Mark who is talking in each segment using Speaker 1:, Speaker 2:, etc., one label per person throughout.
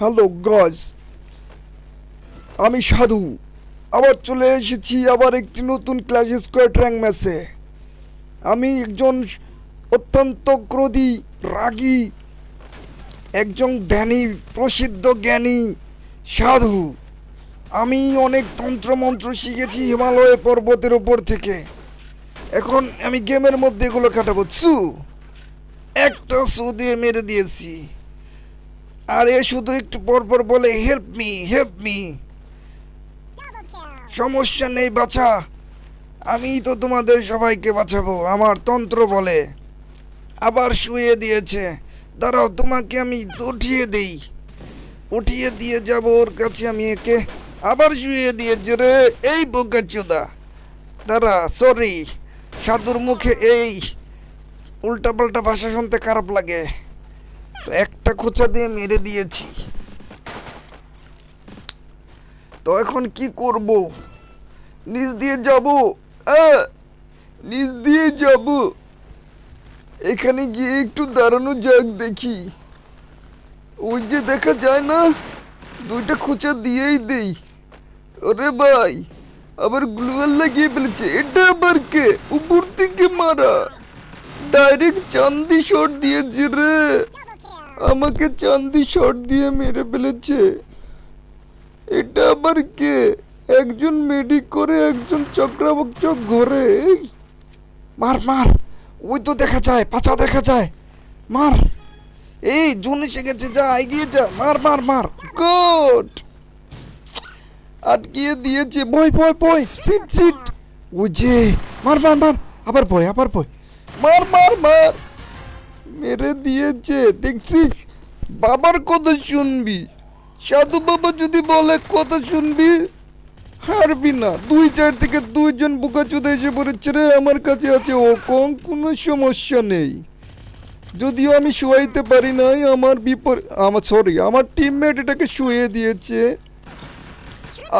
Speaker 1: Hello guys, আমি সাধু আবার চলে এসেছি আবার একটি নতুন ক্ল্যাশ স্কোয়াড র্যাঙ্ক ম্যাচে। আমি একজন অত্যন্ত ক্রোধী রাগী একজন ধ্যানী প্রসিদ্ধ জ্ঞানী সাধু। আমি অনেক তন্ত্রমন্ত্র শিখেছি হিমালয় পর্বতের ওপর থেকে। এখন আমি গেমের মধ্যে এগুলো কাটাবো। একটা দিয়ে মেরে দিয়েছি, আর এ শুধু একটু পরপর বলে হেল্প মি হেল্প মি। সমস্যা নেই বাছা, আমি তো তোমাদের সবাইকে বাঁচাবো, আমার তন্ত্র বলে। আবার শুয়ে দিয়েছে, দাঁড়াও তোমাকে আমি উঠিয়ে দিয়ে যাব ওর কাছে। আমি একে আবার শুয়ে দিয়েছে রে, এই বোকাচোদা। দাঁড়া, সরি, সাধুর মুখে এই উল্টাপাল্টা ভাষা শুনতে খারাপ লাগে, তো একটা খোঁচা দিয়ে মেরে দিয়েছি। তো এখন কি করব? নিচ দিয়ে যাব, নিচ দিয়ে যাব। এখানে গিয়ে একটু দাঁড়ানো যাক, দেখি। ওই যে দেখা যায় না, দুইটা খোঁচা দিয়েই দেই। ওরে ভাই, আবার গ্লুয়াল লাগিয়ে ফেলেছে। এটা আবার কে? উপর থেকে মারা, ডাইরেক্ট চান্দি শট দিয়েছে রে। আমাকে চান্দি শট দিয়ে মেরে ফেলেছে। এটা আবার কে? একজন মেডিক করে, একজন চক্রাবচক ঘরে। মার মার, ওই তো দেখা যায়, পাছা দেখা যায়। মার, এই জুন এসে গেছে, যা এগিয়ে যা, মার মার মার। গুড, আটকিয়ে দিয়েছে। বয় বয় বয়, সিট সিট। ওই যে, মার মার মার, আবার বয় আবার বয়, মার মার মার। মেরে দিয়েছে, দেখছিস? বাবার কথা শুনবি, সাধু বাবা যদি বলে কথা শুনবি, হারবি না। 2-4 থেকে 2জন বোকাচোদা এসে পড়েছে রে আমার কাছে। আছে ও কম, কোনো সমস্যা নেই। যদিও আমি শুয়াইতে পারি নাই, আমার টিমমেট এটাকে শুয়ে দিয়েছে।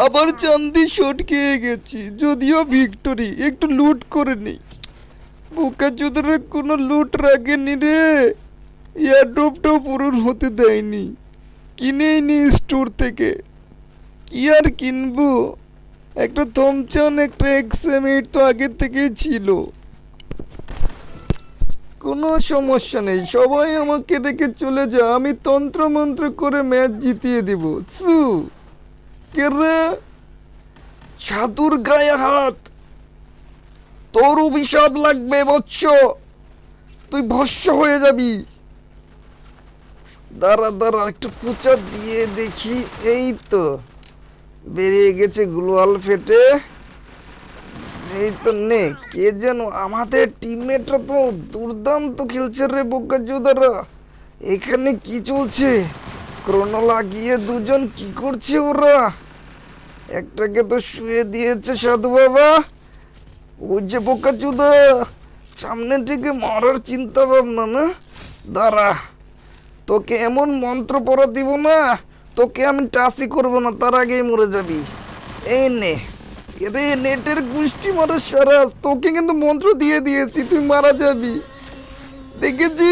Speaker 1: আবার চান্দি শট খেয়ে গেছি, যদিও ভিক্টোরি। একটু লুট করে নেই। বোকাচোদারা কোনো লুট রাখেনি রে, এয়ারড্রপটাও পূরণ হতে দেয়নি। কিনেই নি স্টোর থেকে। কি আর কিনবো? একটা থমসন, একটা এক্সএম8 তো আগের থেকেই ছিল। কোনো সমস্যা নেই, সবাই আমাকে রেখে চলে যা, আমি তন্ত্র মন্ত্র করে ম্যাচ জিতিয়ে দিব। কে রে? সাধুর গায়ে হাত, তোর অভিশাপ লাগবে বৎস, তুই ভস্য হয়ে যাবি। দাঁড়া দাঁড়া, একটু খোঁচা দিয়ে দেখি। এই তো বেরিয়ে গেছে গ্লোয়াল ফেটে। এই তো নে, কে যেন আমাদের টিমমেটরা তো দুর্দান্ত খেলছে রে বোকাচোদারা। এখানে কি চলছে? ক্রোনো লাগিয়ে দুজন কি করছে ওরা? একটাকে তো শুয়ে দিয়েছে সাধু বাবা। ওই যে বোকাচোদা, সামনের দিকে মারার চিন্তা ভাবনা না। দাঁড়া, তোকে এমন মন্ত্র পড়া দিব না, তোকে আমি টাচই করবো না, তার আগেই মরে যাবি। এই নে রে, নেটের গুষ্টি মারা সারাস, তোকে কিন্তু মন্ত্র দিয়ে দিয়েছি, তুই মারা যাবি, দেখেছি।